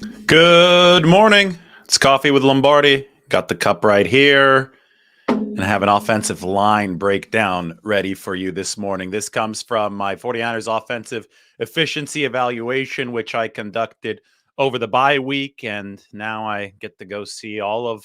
Good morning. It's Coffee with Lombardi. Got the cup right here and have an offensive line breakdown ready for you this morning. This comes from my 49ers offensive efficiency evaluation, which I conducted over the bye week. And now I get to go see all of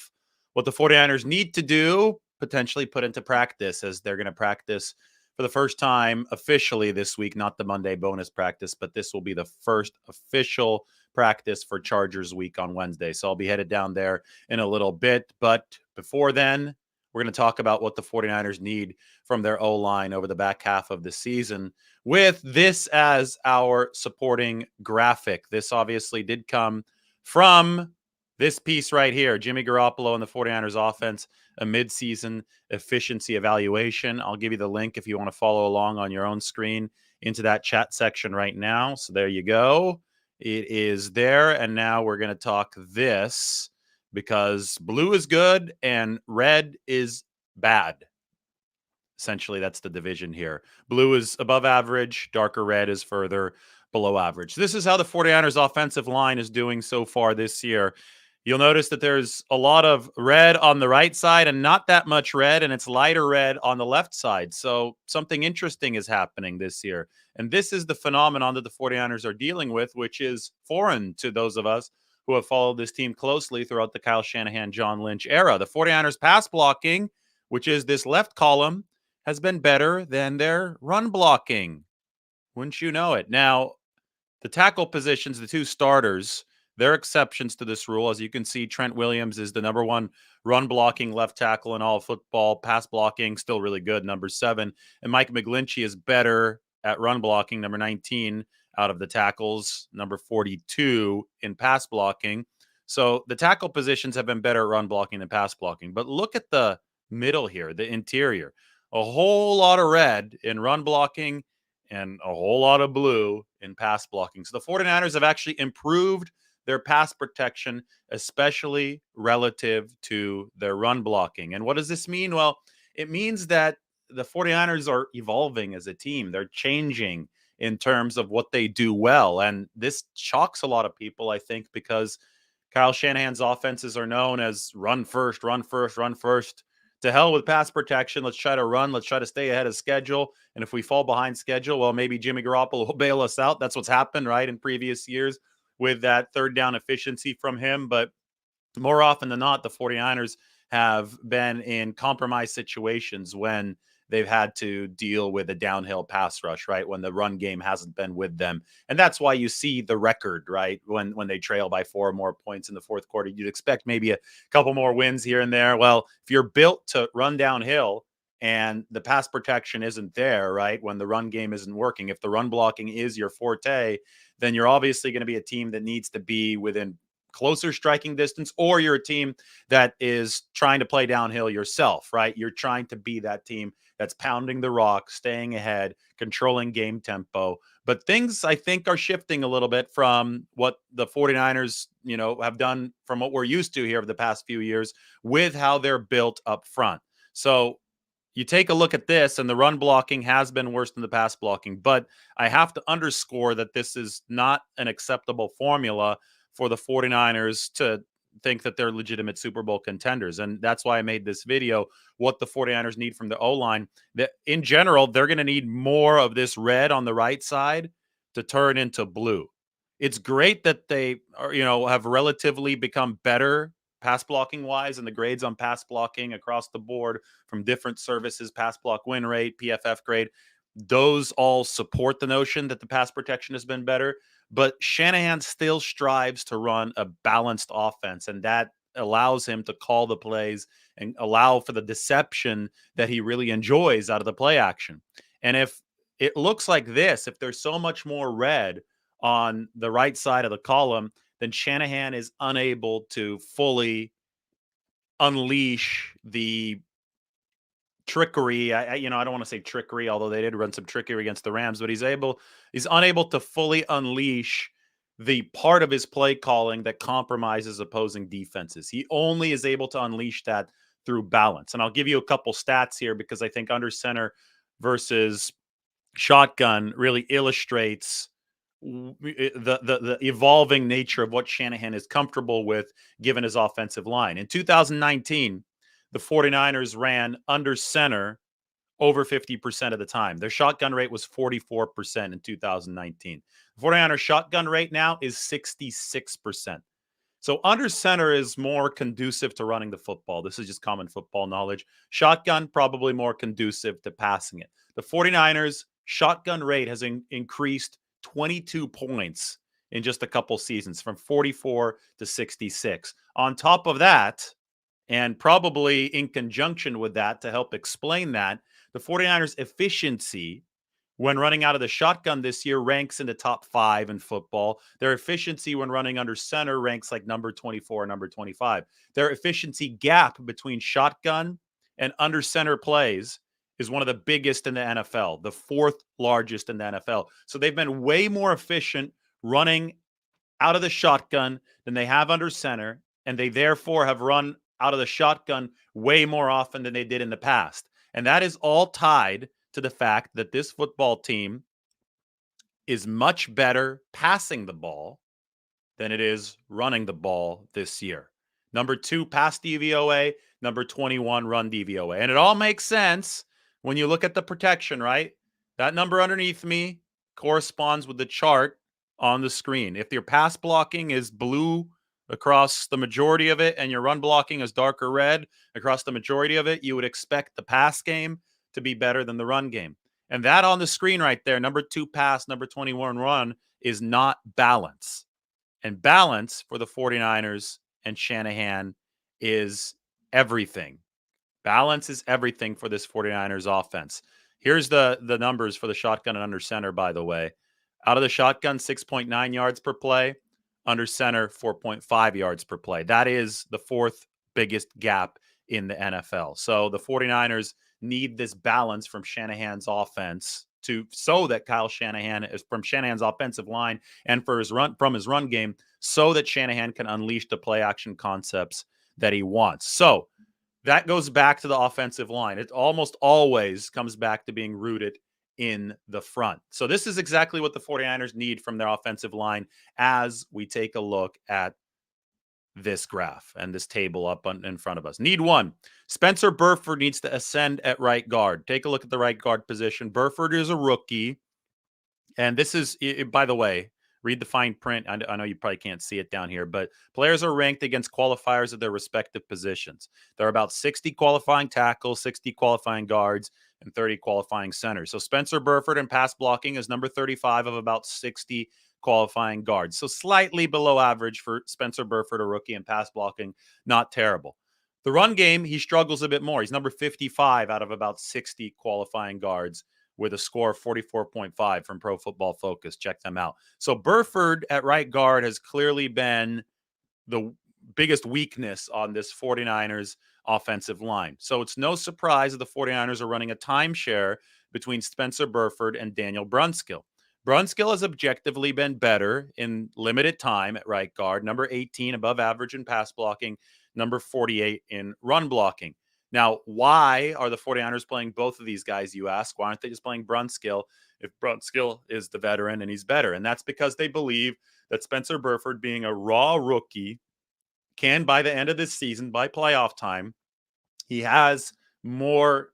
what the 49ers need to do, potentially put into practice, as they're going to practice for the first time officially this week, not the Monday bonus practice, but this will be the first official practice for Chargers week on Wednesday. So I'll be headed down there in a little bit. But before then, we're going to talk about what the 49ers need from their O-line over the back half of the season with this as our supporting graphic. This obviously did come from this piece right here, Jimmy Garoppolo and the 49ers offense, a midseason efficiency evaluation. I'll give you the link if you want to follow along on your own screen into that chat section right now. So there you go. It is there. And now we're going to talk this because blue is good and red is bad. Essentially, that's the division here. Blue is above average, darker red is further below average. This is how the 49ers offensive line is doing so far this year. You'll notice that there's a lot of red on the right side and not that much red, and it's lighter red on the left side. So something interesting is happening this year. And this is the phenomenon that the 49ers are dealing with, which is foreign to those of us who have followed this team closely throughout the Kyle Shanahan, John Lynch era. The 49ers pass blocking, which is this left column, has been better than their run blocking. Wouldn't you know it? Now, the tackle positions, the two starters, they're exceptions to this rule. As you can see, Trent Williams is the number one run blocking left tackle in all of football. Pass blocking, still really good, number 7. And Mike McGlinchey is better at run blocking, number 19 out of the tackles, number 42 in pass blocking. So the tackle positions have been better at run blocking than pass blocking. But look at the middle here, the interior. A whole lot of red in run blocking and a whole lot of blue in pass blocking. So the 49ers have actually improved their pass protection, especially relative to their run blocking. And what does this mean? Well, it means that the 49ers are evolving as a team. They're changing in terms of what they do well. And this shocks a lot of people, I think, because Kyle Shanahan's offenses are known as run first, run first, run first. To hell with pass protection. Let's try to run. Let's try to stay ahead of schedule. And if we fall behind schedule, well, maybe Jimmy Garoppolo will bail us out. That's what's happened, right, in previous years with that third down efficiency from him. But more often than not, the 49ers have been in compromised situations when they've had to deal with a downhill pass rush, right? When the run game hasn't been with them. And that's why you see the record, right? When they trail by 4 or more points in the fourth quarter, you'd expect maybe a couple more wins here and there. Well, if you're built to run downhill and the pass protection isn't there, right? When the run game isn't working, if the run blocking is your forte, then you're obviously going to be a team that needs to be within closer striking distance, or you're a team that is trying to play downhill yourself, right? You're trying to be that team that's pounding the rock, staying ahead, controlling game tempo. But things, I think, are shifting a little bit from what the 49ers, have done from what we're used to here over the past few years with how they're built up front. So you take a look at this, and the run blocking has been worse than the pass blocking. But I have to underscore that this is not an acceptable formula for the 49ers to think that they're legitimate Super Bowl contenders. And that's why I made this video, what the 49ers need from the O-line. That in general, they're going to need more of this red on the right side to turn into blue. It's great that they are, have relatively become better pass blocking wise, and the grades on pass blocking across the board from different services, pass block win rate, PFF grade, those all support the notion that the pass protection has been better. But Shanahan still strives to run a balanced offense, and that allows him to call the plays and allow for the deception that he really enjoys out of the play action. And if it looks like this, if there's so much more red on the right side of the column, then Shanahan is unable to fully unleash the trickery. I don't want to say trickery, although they did run some trickery against the Rams, but he's unable to fully unleash the part of his play calling that compromises opposing defenses. He only is able to unleash that through balance. And I'll give you a couple stats here because I think under center versus shotgun really illustrates the evolving nature of what Shanahan is comfortable with given his offensive line. In 2019, the 49ers ran under center over 50% of the time. Their shotgun rate was 44% in 2019. The 49ers shotgun rate now is 66%. So under center is more conducive to running the football. This is just common football knowledge. Shotgun, probably more conducive to passing it. The 49ers shotgun rate has increased 22 points in just a couple seasons, from 44 to 66. On top of that, and probably in conjunction with that to help explain that, the 49ers efficiency when running out of the shotgun this year ranks in the top 5 in football. Their efficiency when running under center ranks like number 24, number 25. Their efficiency gap between shotgun and under center plays is one of the biggest in the NFL, the 4th largest in the NFL. So they've been way more efficient running out of the shotgun than they have under center, and they therefore have run out of the shotgun way more often than they did in the past. And that is all tied to the fact that this football team is much better passing the ball than it is running the ball this year. Number 2, pass DVOA. Number 21, run DVOA. And it all makes sense when you look at the protection, right? That number underneath me corresponds with the chart on the screen. If your pass blocking is blue across the majority of it and your run blocking is darker red across the majority of it, you would expect the pass game to be better than the run game. And that on the screen right there, number 2 pass, number 21 run, is not balance. And balance for the 49ers and Shanahan is everything. Balance is everything for this 49ers offense. Here's the numbers for the shotgun and under center, by the way. Out of the shotgun, 6.9 yards per play. Under center, 4.5 yards per play. That is the 4th biggest gap in the NFL. So the 49ers need this balance from Shanahan's offense so that Kyle Shanahan is from Shanahan's offensive line and from his run game, so that Shanahan can unleash the play action concepts that he wants. So that goes back to the offensive line. It almost always comes back to being rooted in the front. So this is exactly what the 49ers need from their offensive line as we take a look at this graph and this table up in front of us. Need 1. Spencer Burford needs to ascend at right guard. Take a look at the right guard position. Burford is a rookie. And this is, by the way, read the fine print. I know you probably can't see it down here, but players are ranked against qualifiers of their respective positions. There are about 60 qualifying tackles, 60 qualifying guards, and 30 qualifying centers. So Spencer Burford in pass blocking is number 35 of about 60 qualifying guards. So slightly below average for Spencer Burford, a rookie, in pass blocking. Not terrible. The run game, he struggles a bit more. He's number 55 out of about 60 qualifying guards, with a score of 44.5 from Pro Football Focus. Check them out. So Burford at right guard has clearly been the biggest weakness on this 49ers offensive line. So it's no surprise that the 49ers are running a timeshare between Spencer Burford and Daniel Brunskill. Brunskill has objectively been better in limited time at right guard, number 18 above average in pass blocking, number 48 in run blocking. Now, why are the 49ers playing both of these guys, you ask? Why aren't they just playing Brunskill if Brunskill is the veteran and he's better? And that's because they believe that Spencer Burford, being a raw rookie, can, by the end of this season, by playoff time, he has more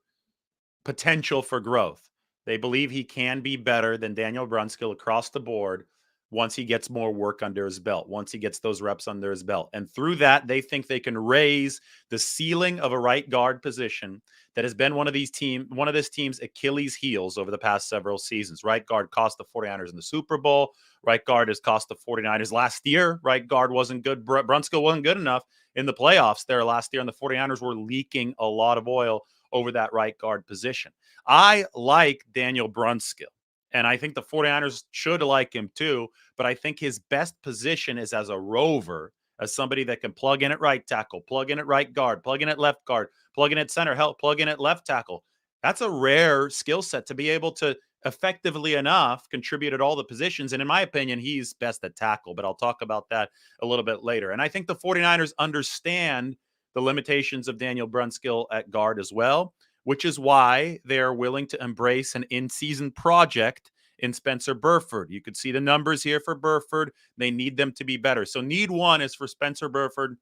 potential for growth. They believe he can be better than Daniel Brunskill across the board once he gets more work under his belt, once he gets those reps under his belt. And through that, they think they can raise the ceiling of a right guard position that has been one of this team's Achilles heels over the past several seasons. Right guard cost the 49ers in the Super Bowl. Right guard has cost the 49ers last year. Right guard wasn't good. Brunskill wasn't good enough in the playoffs there last year, and the 49ers were leaking a lot of oil over that right guard position. I like Daniel Brunskill, and I think the 49ers should like him too, but I think his best position is as a rover, as somebody that can plug in at right tackle, plug in at right guard, plug in at left guard, plug in at center, help plug in at left tackle. That's a rare skill set to be able to effectively enough contribute at all the positions. And in my opinion, he's best at tackle, but I'll talk about that a little bit later. And I think the 49ers understand the limitations of Daniel Brunskill at guard as well, which is why they're willing to embrace an in-season project in Spencer Burford. You could see the numbers here for Burford. They need them to be better. So need one is for Spencer Burford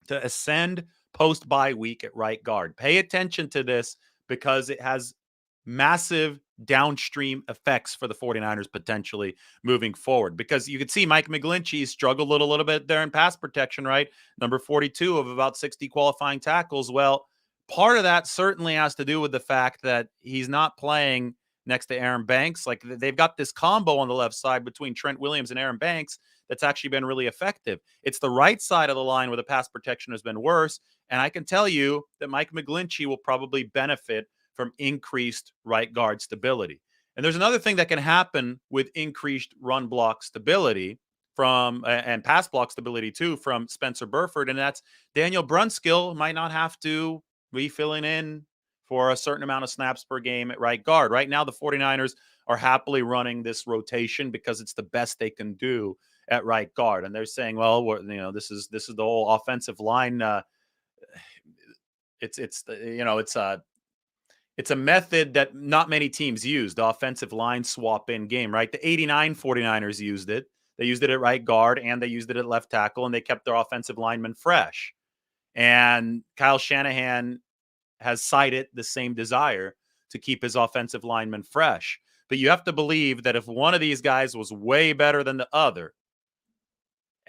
to ascend post bye week at right guard. Pay attention to this because it has massive downstream effects for the 49ers potentially moving forward. Because you could see Mike McGlinchey struggled a little bit there in pass protection, right? Number 42 of about 60 qualifying tackles. Well, part of that certainly has to do with the fact that he's not playing next to Aaron Banks. Like they've got this combo on the left side between Trent Williams and Aaron Banks that's actually been really effective. It's the right side of the line where the pass protection has been worse. And I can tell you that Mike McGlinchey will probably benefit from increased right guard stability. And there's another thing that can happen with increased run block stability from and pass block stability too from Spencer Burford, and that's Daniel Brunskill might not have to be filling in for a certain amount of snaps per game at right guard. Right now, the 49ers are happily running this rotation because it's the best they can do at right guard. And they're saying, well, this is the whole offensive line. It's a method that not many teams use, the offensive line swap in game, right? The 89 49ers used it. They used it at right guard and they used it at left tackle, and they kept their offensive linemen fresh. And Kyle Shanahan has cited the same desire to keep his offensive linemen fresh. But you have to believe that if one of these guys was way better than the other,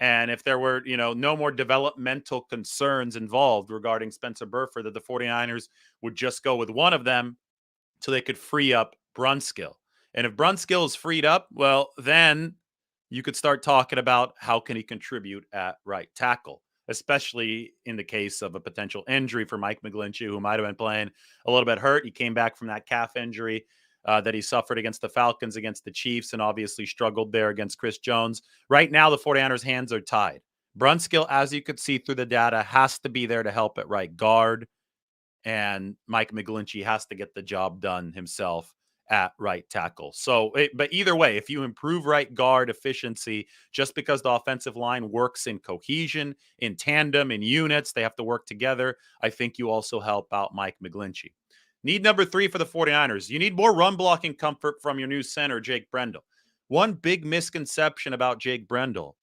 and if there were, no more developmental concerns involved regarding Spencer Burford, that the 49ers would just go with one of them so they could free up Brunskill. And if Brunskill is freed up, well, then you could start talking about how can he contribute at right tackle, especially in the case of a potential injury for Mike McGlinchey, who might have been playing a little bit hurt. He came back from that calf injury that he suffered against the Falcons, against the Chiefs, and obviously struggled there against Chris Jones. Right now, the 49ers' hands are tied. Brunskill, as you could see through the data, has to be there to help at right guard, and Mike McGlinchey has to get the job done himself at right tackle. But either way, if you improve right guard efficiency, just because the offensive line works in cohesion, in tandem, in units, they have to work together, I think you also help out Mike McGlinchey. Need number 3 for the 49ers. You need more run blocking comfort from your new center, Jake Brendel. One big misconception about Jake Brendel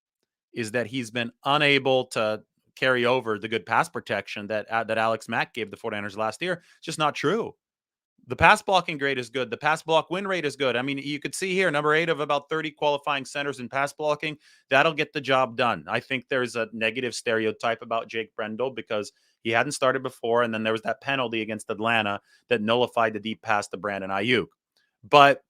is that he's been unable to carry over the good pass protection that Alex Mack gave the 49ers last year. It's just not true. The pass blocking grade is good. The pass block win rate is good. I mean, you could see here, number 8 of about 30 qualifying centers in pass blocking. That'll get the job done. I think there's a negative stereotype about Jake Brendel because he hadn't started before, and then there was that penalty against Atlanta that nullified the deep pass to Brandon Ayuk. But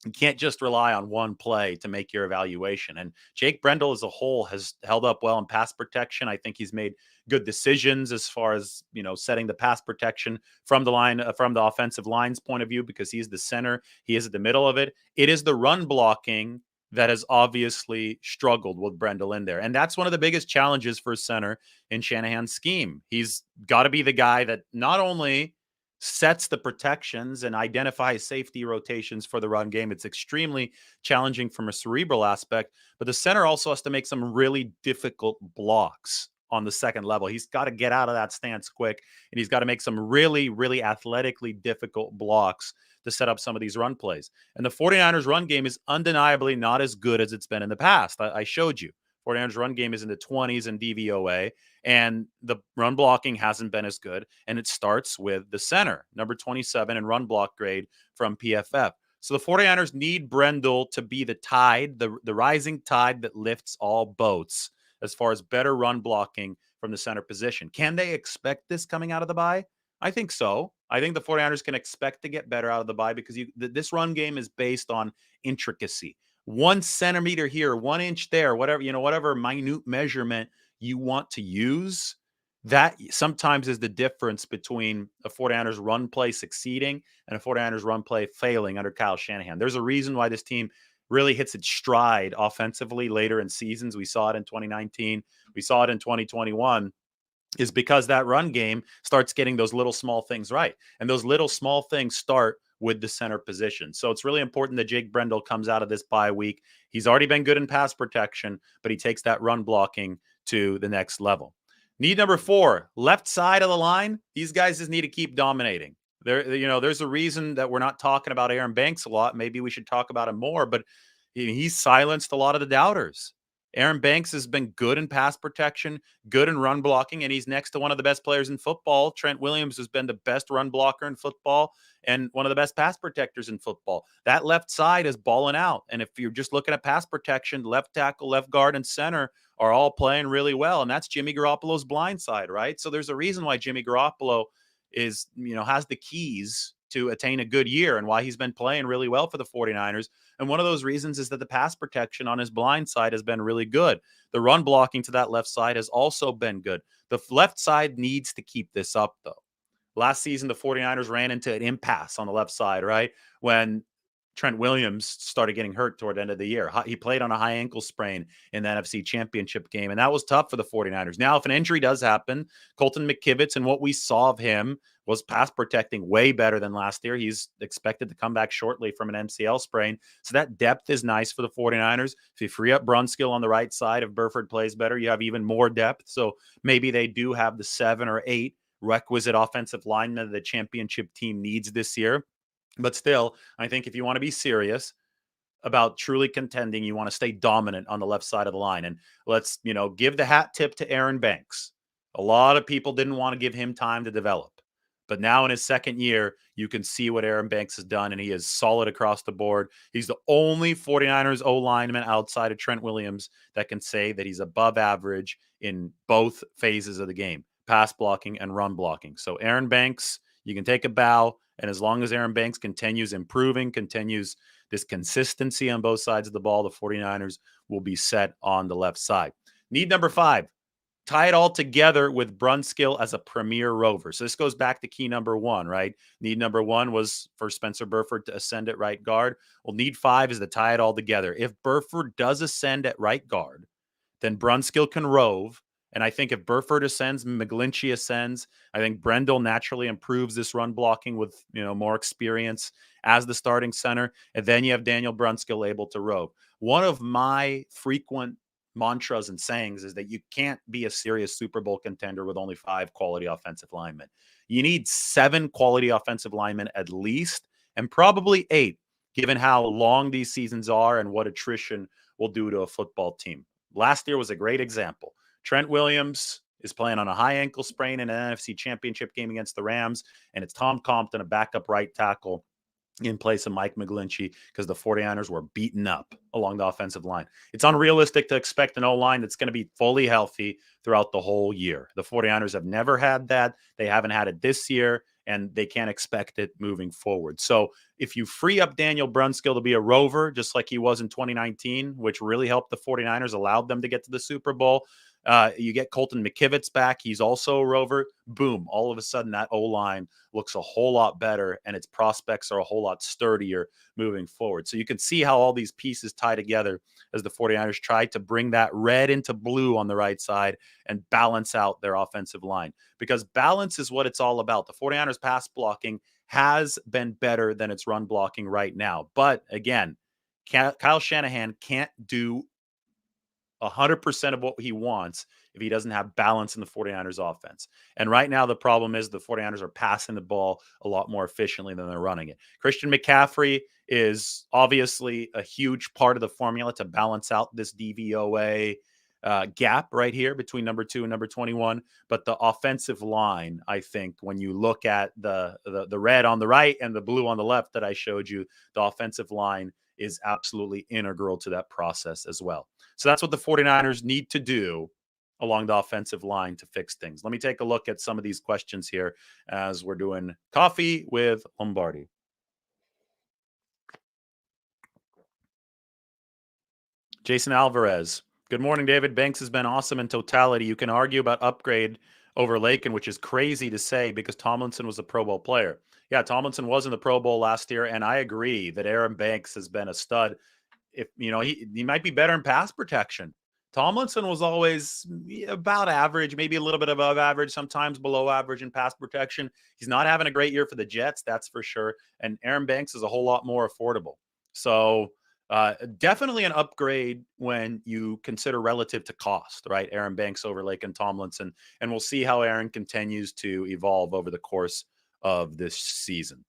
you can't just rely on one play to make your evaluation. And Jake Brendel as a whole has held up well in pass protection. I think he's made good decisions as far as, setting the pass protection from the line, from the offensive line's point of view, because he's the center. He is at the middle of it. It is the run blocking that has obviously struggled with Brendel in there. And that's one of the biggest challenges for a center in Shanahan's scheme. He's got to be the guy that not only sets the protections and identifies safety rotations for the run game. It's extremely challenging from a cerebral aspect, but the center also has to make some really difficult blocks on the second level. He's got to get out of that stance quick, and he's got to make some really, really athletically difficult blocks to set up some of these run plays. And the 49ers run game is undeniably not as good as it's been in the past. I showed you. 49ers run game is in the 20s in DVOA, and the run blocking hasn't been as good. And it starts with the center, number 27 in run block grade from PFF. So the 49ers need Brendel to be the tide, the rising tide that lifts all boats as far as better run blocking from the center position. Can they expect this coming out of the bye? I think so. I think the 49ers can expect to get better out of the bye because this run game is based on intricacy. 1 centimeter here, 1 inch there, whatever minute measurement you want to use, that sometimes is the difference between a 49ers run play succeeding and a 49ers run play failing under Kyle Shanahan. There's a reason why this team really hits its stride offensively later in seasons. We saw it in 2019. We saw it in 2021. Is because that run game starts getting those little small things right. And those little small things start with the center position. So it's really important that Jake Brendel comes out of this bye week. He's already been good in pass protection, but he takes that run blocking to the next level. Need number 4, left side of the line. These guys just need to keep dominating. There's a reason that we're not talking about Aaron Banks a lot. Maybe we should talk about him more, but he's silenced a lot of the doubters. Aaron Banks has been good in pass protection, good in run blocking, and he's next to one of the best players in football. Trent Williams has been the best run blocker in football and one of the best pass protectors in football. That left side is balling out. And if you're just looking at pass protection, left tackle, left guard, and center are all playing really well. And that's Jimmy Garoppolo's blind side, right? So there's a reason why Jimmy Garoppolo has the keys to attain a good year and why he's been playing really well for the 49ers. And one of those reasons is that the pass protection on his blind side has been really good. The run blocking to that left side has also been good. The left side needs to keep this up, though. Last season, the 49ers ran into an impasse on the left side, right? When Trent Williams started getting hurt toward the end of the year. He played on a high ankle sprain in the NFC Championship game, and that was tough for the 49ers. Now, if an injury does happen, Colton McKivitz and what we saw of him was pass protecting way better than last year. He's expected to come back shortly from an MCL sprain. So that depth is nice for the 49ers. If you free up Brunskill on the right side, if Burford plays better, you have even more depth. So maybe they do have the 7 or 8 requisite offensive linemen the championship team needs this year. But still, I think if you want to be serious about truly contending, you want to stay dominant on the left side of the line. And let's, give the hat tip to Aaron Banks. A lot of people didn't want to give him time to develop. But now in his second year, you can see what Aaron Banks has done, and he is solid across the board. He's the only 49ers O-lineman outside of Trent Williams that can say that he's above average in both phases of the game, pass blocking and run blocking. So Aaron Banks, you can take a bow. And as long as Aaron Banks continues improving, continues this consistency on both sides of the ball, the 49ers will be set on the left side. Need number 5, tie it all together with Brunskill as a premier rover. So this goes back to key number 1, right? Need number 1 was for Spencer Burford to ascend at right guard. Well, need 5 is to tie it all together. If Burford does ascend at right guard, then Brunskill can rove. And I think if Burford ascends, McGlinchey ascends. I think Brendel naturally improves this run blocking with more experience as the starting center. And then you have Daniel Brunskill able to rove. One of my frequent mantras and sayings is that you can't be a serious Super Bowl contender with only 5 quality offensive linemen. You need 7 quality offensive linemen at least, and probably 8, given how long these seasons are and what attrition will do to a football team. Last year was a great example. Trent Williams is playing on a high ankle sprain in an NFC Championship game against the Rams, and it's Tom Compton, a backup right tackle, in place of Mike McGlinchey because the 49ers were beaten up along the offensive line. It's unrealistic to expect an O-line that's going to be fully healthy throughout the whole year. The 49ers have never had that. They haven't had it this year, and they can't expect it moving forward. So if you free up Daniel Brunskill to be a rover, just like he was in 2019, which really helped the 49ers, allowed them to get to the Super Bowl, you get Colton McKivitz back. He's also a rover. Boom. All of a sudden, that O-line looks a whole lot better, and its prospects are a whole lot sturdier moving forward. So you can see how all these pieces tie together as the 49ers try to bring that red into blue on the right side and balance out their offensive line. Because balance is what it's all about. The 49ers pass blocking has been better than its run blocking right now. But again, Kyle Shanahan can't do 100% of what he wants if he doesn't have balance in the 49ers offense. And right now, the problem is the 49ers are passing the ball a lot more efficiently than they're running it. Christian McCaffrey is obviously a huge part of the formula to balance out this DVOA gap right here between number 2 and number 21. But the offensive line, I think, when you look at the red on the right and the blue on the left that I showed you, the offensive line is absolutely integral to that process as well. So that's what the 49ers need to do along the offensive line to fix things. Let me take a look at some of these questions here as we're doing coffee with Lombardi. Jason Alvarez. Good morning, David. Banks has been awesome in totality. You can argue about upgrade over Laken, which is crazy to say because Tomlinson was a Pro Bowl player. Yeah, Tomlinson was in the Pro Bowl last year, and I agree that Aaron Banks has been a stud. If he might be better in pass protection. Tomlinson was always about average, maybe a little bit above average, sometimes below average in pass protection. He's not having a great year for the Jets, that's for sure. And Aaron Banks is a whole lot more affordable. So definitely an upgrade when you consider relative to cost, right? Aaron Banks over Laken Tomlinson. And we'll see how Aaron continues to evolve over the course of this season.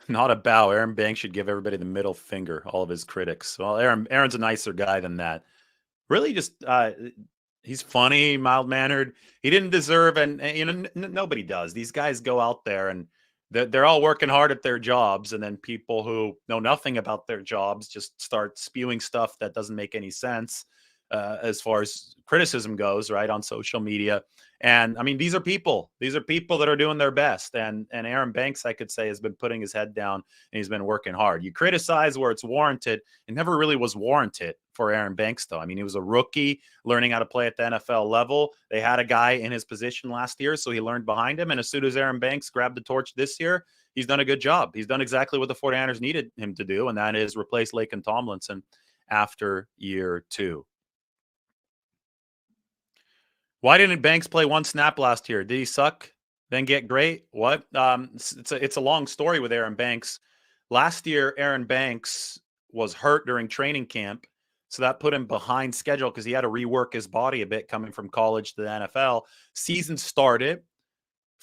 Not a bow. Aaron Banks should give everybody the middle finger, all of his critics. Well, Aaron's a nicer guy than that. Really, just he's funny, mild mannered. He didn't deserve, and nobody does. These guys go out there and they're all working hard at their jobs, and then people who know nothing about their jobs just start spewing stuff that doesn't make any sense as far as criticism goes, right, on social media. And I mean, these are people. These are people that are doing their best. And Aaron Banks, I could say, has been putting his head down and he's been working hard. You criticize where it's warranted. It never really was warranted for Aaron Banks, though. I mean, he was a rookie learning how to play at the NFL level. They had a guy in his position last year, so he learned behind him. And as soon as Aaron Banks grabbed the torch this year, he's done a good job. He's done exactly what the 49ers needed him to do, and that is replace Laken Tomlinson after year 2. Why didn't Banks play one snap last year? Did he suck, then get great? What? It's a long story with Aaron Banks. Last year, Aaron Banks was hurt during training camp, so that put him behind schedule because he had to rework his body a bit coming from college to the NFL. Season started.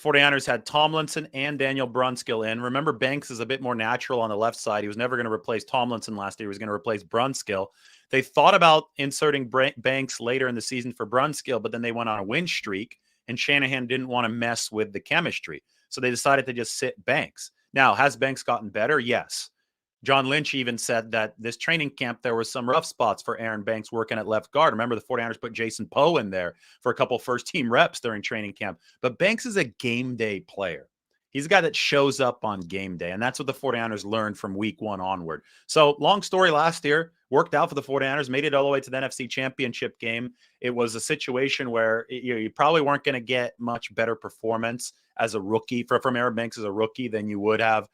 49ers had Tomlinson and Daniel Brunskill in. Remember, Banks is a bit more natural on the left side. He was never going to replace Tomlinson last year. He was going to replace Brunskill. They thought about inserting Banks later in the season for Brunskill, but then they went on a win streak, and Shanahan didn't want to mess with the chemistry. So they decided to just sit Banks. Now, has Banks gotten better? Yes. John Lynch even said that this training camp, there were some rough spots for Aaron Banks working at left guard. Remember, the 49ers put Jason Poe in there for a couple first-team reps during training camp. But Banks is a game day player. He's a guy that shows up on game day, and that's what the 49ers learned from week 1 onward. So, long story last year, worked out for the 49ers, made it all the way to the NFC Championship game. It was a situation where you probably weren't going to get much better performance as a rookie from Aaron Banks as a rookie than you would have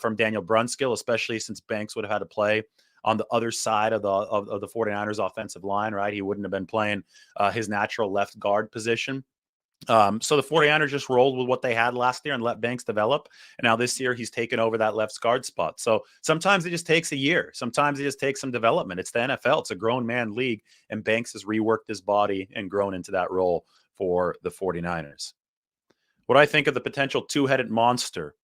from Daniel Brunskill, especially since Banks would have had to play on the other side of the 49ers offensive line, right? He wouldn't have been playing his natural left guard position. So the 49ers just rolled with what they had last year and let Banks develop. And now this year he's taken over that left guard spot. So sometimes it just takes a year. Sometimes it just takes some development. It's the NFL. It's a grown man league. And Banks has reworked his body and grown into that role for the 49ers. What do I think of the potential two-headed monster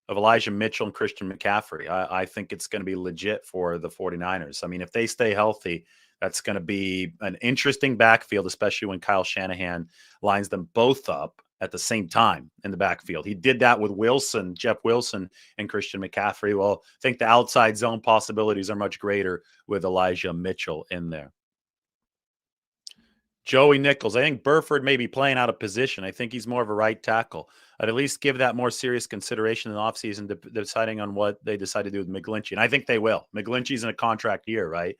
of Elijah Mitchell and Christian McCaffrey? I think it's going to be legit for the 49ers. I mean, if they stay healthy, that's going to be an interesting backfield, especially when Kyle Shanahan lines them both up at the same time in the backfield. He did that with Wilson, Jeff Wilson, and Christian McCaffrey. Well, I think the outside zone possibilities are much greater with Elijah Mitchell in there. Joey Nichols. I think Burford may be playing out of position. I think he's more of a right tackle. I'd at least give that more serious consideration in the offseason, deciding on what they decide to do with McGlinchey. And I think they will. McGlinchey's in a contract year, right?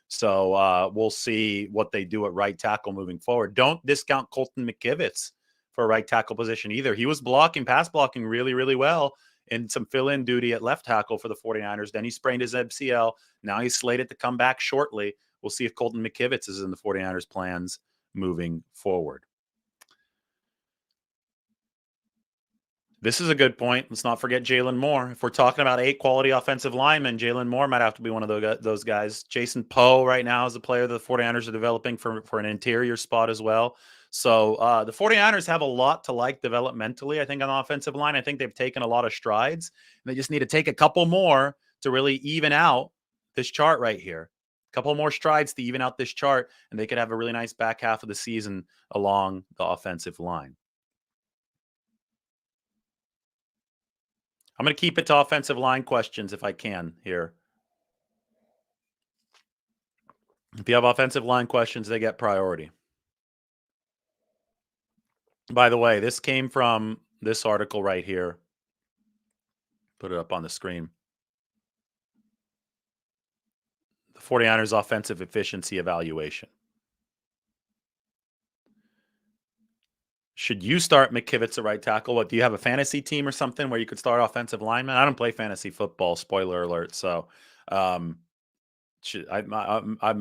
So we'll see what they do at right tackle moving forward. Don't discount Colton McKivitz for a right tackle position either. He was pass blocking really, really well in some fill-in duty at left tackle for the 49ers. Then he sprained his MCL. Now he's slated to come back shortly. We'll see if Colton McKivitz is in the 49ers' plans moving forward. This is a good point. Let's not forget Jalen Moore. If we're talking about 8 quality offensive linemen, Jalen Moore might have to be one of those guys. Jason Poe right now is a player that the 49ers are developing for an interior spot as well. So the 49ers have a lot to like developmentally, I think, on the offensive line. I think they've taken a lot of strides. And they just need to take a couple more to really even out this chart right here. A couple more strides to even out this chart, and they could have a really nice back half of the season along the offensive line. I'm going to keep it to offensive line questions if I can here. If you have offensive line questions, they get priority. By the way, this came from this article right here. Put it up on the screen. The 49ers offensive efficiency evaluation. Should you start McKivitz at right tackle? What, do you have a fantasy team or something where you could start offensive lineman? I don't play fantasy football, spoiler alert. So I'm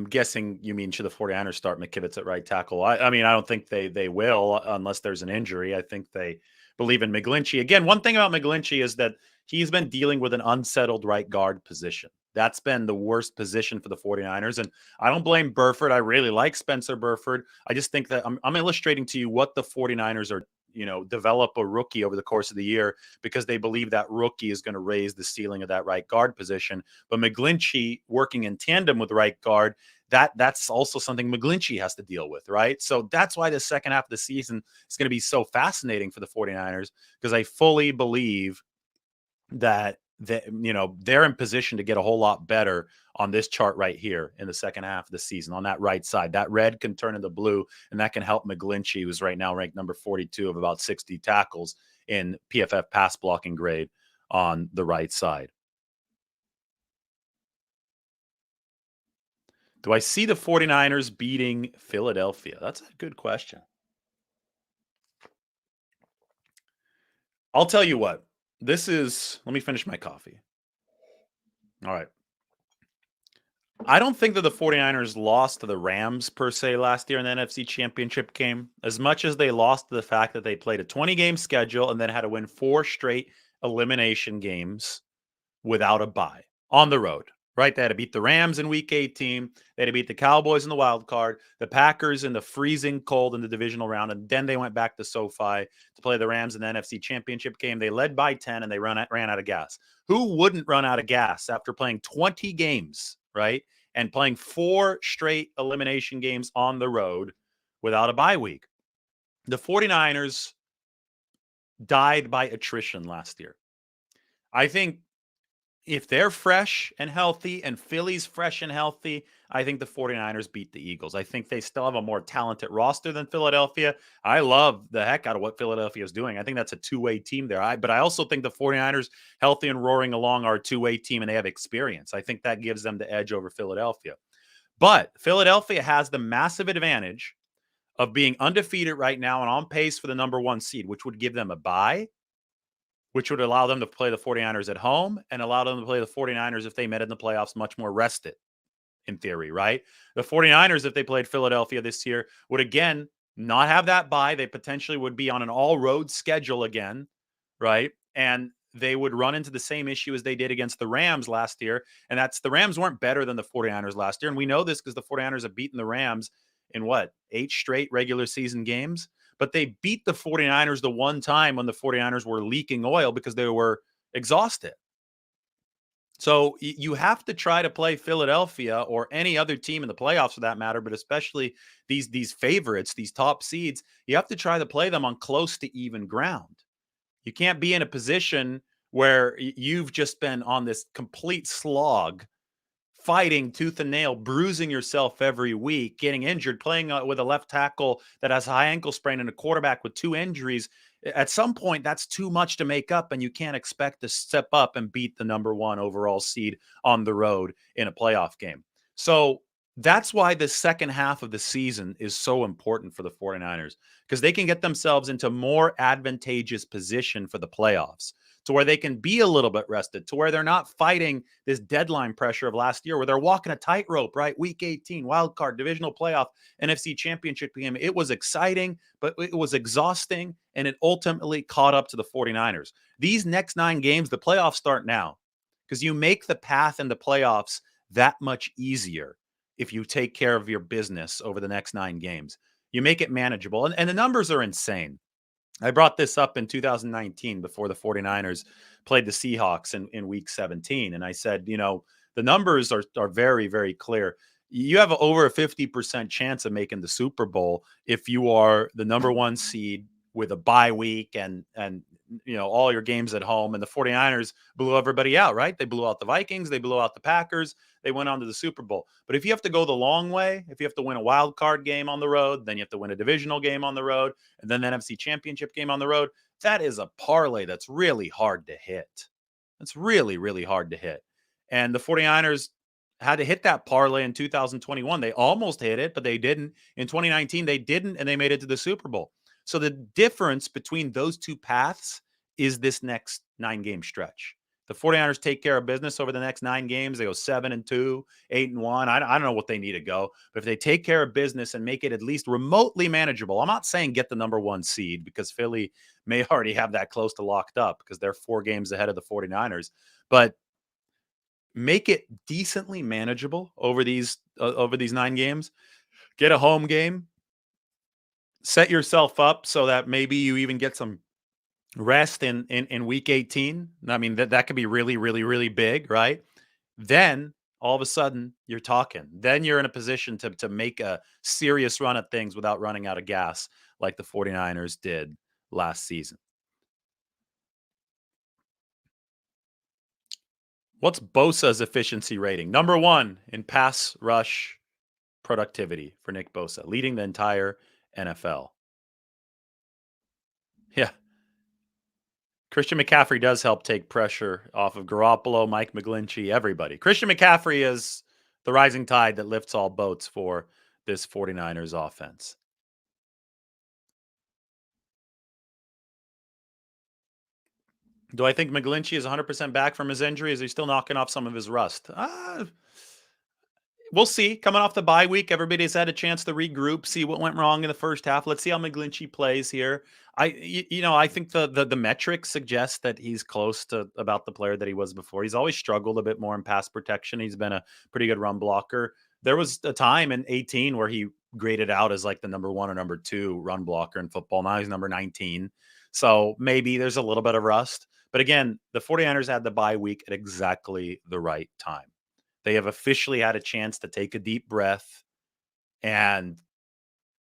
guessing you mean should the 49ers start McKivitz at right tackle? I mean, I don't think they will unless there's an injury. I think they believe in McGlinchey. Again, one thing about McGlinchey is that he's been dealing with an unsettled right guard position. That's been the worst position for the 49ers. And I don't blame Burford. I really like Spencer Burford. I just think that I'm illustrating to you what the 49ers are develop a rookie over the course of the year because they believe that rookie is going to raise the ceiling of that right guard position. But McGlinchey working in tandem with right guard, that's also something McGlinchey has to deal with, right? So that's why the second half of the season is going to be so fascinating for the 49ers, because I fully believe that they're in position to get a whole lot better on this chart right here in the second half of the season on that right side. That red can turn into blue, and that can help McGlinchey, who's right now ranked number 42 of about 60 tackles in PFF pass blocking grade on the right side. Do I see the 49ers beating Philadelphia? That's a good question. I'll tell you what. Let me finish my coffee. All right. I don't think that the 49ers lost to the Rams per se last year in the NFC Championship game, as much as they lost to the fact that they played a 20-game schedule and then had to win 4 straight elimination games without a bye on the road, right? They had to beat the Rams in week 18. They had to beat the Cowboys in the wild card, the Packers in the freezing cold in the divisional round, and then they went back to SoFi to play the Rams in the NFC Championship game. They led by 10, and they ran out of gas. Who wouldn't run out of gas after playing 20 games, right? And playing 4 straight elimination games on the road without a bye week? The 49ers died by attrition last year. I think if they're fresh and healthy and Philly's fresh and healthy, I think the 49ers beat the Eagles. I think they still have a more talented roster than Philadelphia. I love the heck out of what Philadelphia is doing. I think that's a two-way team there. But I also think the 49ers, healthy and roaring along, are a two-way team, and they have experience. I think that gives them the edge over Philadelphia. But Philadelphia has the massive advantage of being undefeated right now and on pace for the number 1 seed, which would give them a bye, which would allow them to play the 49ers at home and allow them to play the 49ers if they met in the playoffs much more rested, in theory, right? The 49ers, if they played Philadelphia this year, would again not have that bye. They potentially would be on an all-road schedule again, right? And they would run into the same issue as they did against the Rams last year. And that's the Rams weren't better than the 49ers last year. And we know this because the 49ers have beaten the Rams in 8 straight regular season games. But they beat the 49ers the one time when the 49ers were leaking oil because they were exhausted. So you have to try to play Philadelphia or any other team in the playoffs for that matter, but especially these favorites, these top seeds, you have to try to play them on close to even ground. You can't be in a position where you've just been on this complete slog, fighting tooth and nail, bruising yourself every week, getting injured, playing with a left tackle that has a high ankle sprain and a quarterback with 2 injuries. At some point, that's too much to make up, and you can't expect to step up and beat the number 1 overall seed on the road in a playoff game. So that's why the second half of the season is so important for the 49ers, because they can get themselves into more advantageous position for the playoffs, to where they can be a little bit rested, to where they're not fighting this deadline pressure of last year, where they're walking a tightrope, right? Week 18, wild card, divisional playoff, NFC Championship game. It was exciting, but it was exhausting, and it ultimately caught up to the 49ers. These next 9 games, the playoffs start now, because you make the path in the playoffs that much easier if you take care of your business over the next 9 games. You make it manageable, and the numbers are insane. I brought this up in 2019 before the 49ers played the Seahawks in week 17. And I said, the numbers are very, very clear. You have over a 50% chance of making the Super Bowl if you are the number 1 seed with a bye week and all your games at home. And the 49ers blew everybody out, right? They blew out the Vikings. They blew out the Packers. They went on to the Super Bowl. But if you have to go the long way, if you have to win a wild card game on the road, then you have to win a divisional game on the road, and then the NFC Championship game on the road, that is a parlay that's really hard to hit. That's really, really hard to hit. And the 49ers had to hit that parlay in 2021. They almost hit it, but they didn't. In 2019, they didn't, and they made it to the Super Bowl. So the difference between those 2 paths is this next 9-game stretch. The 49ers take care of business over the next 9 games. They go 7-2, 8-1. I don't know what they need to go, but if they take care of business and make it at least remotely manageable, I'm not saying get the number 1 seed, because Philly may already have that close to locked up because they're 4 games ahead of the 49ers, but make it decently manageable over these 9 games. Get a home game. set yourself up so that maybe you even get some rest in week 18. I mean, that could be really, really, really big, right? Then all of a sudden you're talking. Then you're in a position to make a serious run at things without running out of gas like the 49ers did last season. What's Bosa's efficiency rating? Number 1 in pass rush productivity for Nick Bosa, leading the entire NFL. Yeah. Christian McCaffrey does help take pressure off of Garoppolo, Mike McGlinchey, everybody. Christian McCaffrey is the rising tide that lifts all boats for this 49ers offense. Do I think McGlinchey is 100% back from his injury? Is he still knocking off some of his rust? We'll see. Coming off the bye week, everybody's had a chance to regroup, see what went wrong in the first half. Let's see how McGlinchey plays here. I think the metrics suggest that he's close to about the player that he was before. He's always struggled a bit more in pass protection. He's been a pretty good run blocker. There was a time in 18 where he graded out as like the number 1 or number 2 run blocker in football. Now he's number 19. So maybe there's a little bit of rust. But again, the 49ers had the bye week at exactly the right time. They have officially had a chance to take a deep breath and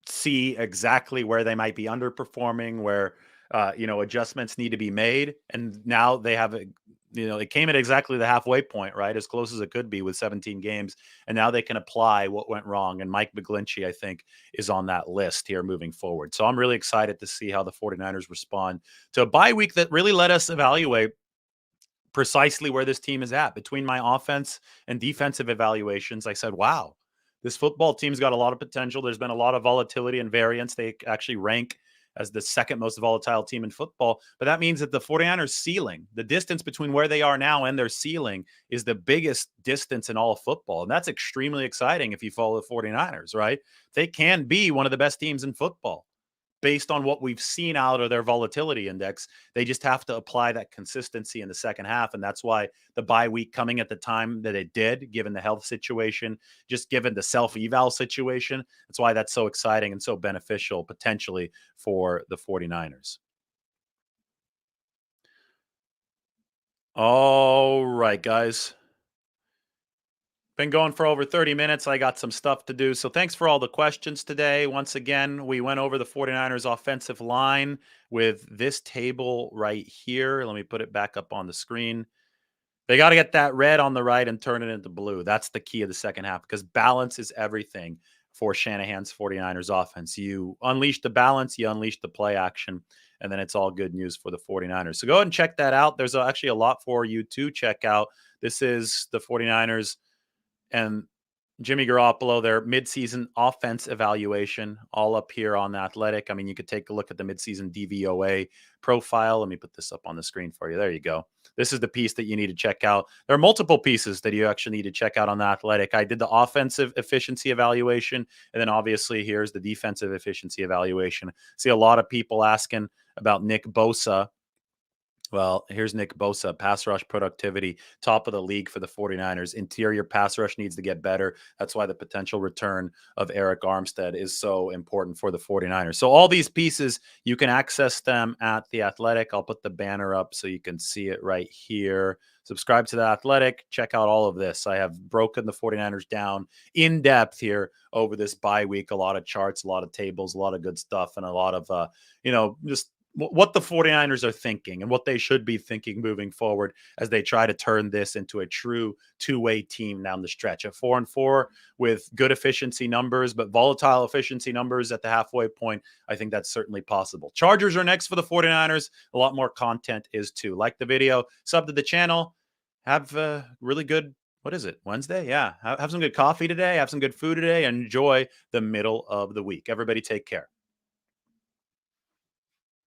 see exactly where they might be underperforming, where adjustments need to be made. And now they have it came at exactly the halfway point, right? As close as it could be with 17 games. And now they can apply what went wrong. And Mike McGlinchey, I think, is on that list here moving forward. So I'm really excited to see how the 49ers respond to a bye week that really let us evaluate precisely where this team is at. Between my offense and defensive evaluations, I said, wow, this football team's got a lot of potential. There's been a lot of volatility and variance. They actually rank as the second most volatile team in football. But that means that the 49ers ceiling, the distance between where they are now and their ceiling, is the biggest distance in all of football. And that's extremely exciting if you follow the 49ers, right? They can be one of the best teams in football based on what we've seen out of their volatility index. They just have to apply that consistency in the second half. And that's why the bye week coming at the time that it did, given the health situation, just given the self-eval situation, that's why that's so exciting and so beneficial potentially for the 49ers. All right, guys. Been going for over 30 minutes. I got some stuff to do. So thanks for all the questions today. Once again, we went over the 49ers offensive line with this table right here. Let me put it back up on the screen. They got to get that red on the right and turn it into blue. That's the key of the second half because balance is everything for Shanahan's 49ers offense. You unleash the balance, you unleash the play action, and then it's all good news for the 49ers. So go ahead and check that out. There's actually a lot for you to check out. This is the 49ers and Jimmy Garoppolo, their midseason offense evaluation, all up here on The Athletic. I mean, you could take a look at the midseason DVOA profile. Let me put this up on the screen for you. There you go. This is the piece that you need to check out. There are multiple pieces that you actually need to check out on The Athletic. I did the offensive efficiency evaluation, and then obviously here's the defensive efficiency evaluation. See a lot of people asking about Nick Bosa. Well, here's Nick Bosa, pass rush productivity, top of the league for the 49ers. Interior pass rush needs to get better. That's why the potential return of Eric Armstead is so important for the 49ers. So all these pieces, you can access them at The Athletic. I'll put the banner up so you can see it right here. Subscribe to The Athletic. Check out all of this. I have broken the 49ers down in depth here over this bye week. A lot of charts, a lot of tables, a lot of good stuff, and a lot of, just what the 49ers are thinking and what they should be thinking moving forward as they try to turn this into a true two-way team down the stretch. At 4-4 with good efficiency numbers, but volatile efficiency numbers at the halfway point, I think that's certainly possible. Chargers are next for the 49ers. A lot more content is too. Like the video, sub to the channel, have a really good, what is it, Wednesday? Yeah, have some good coffee today, have some good food today, and enjoy the middle of the week. Everybody take care.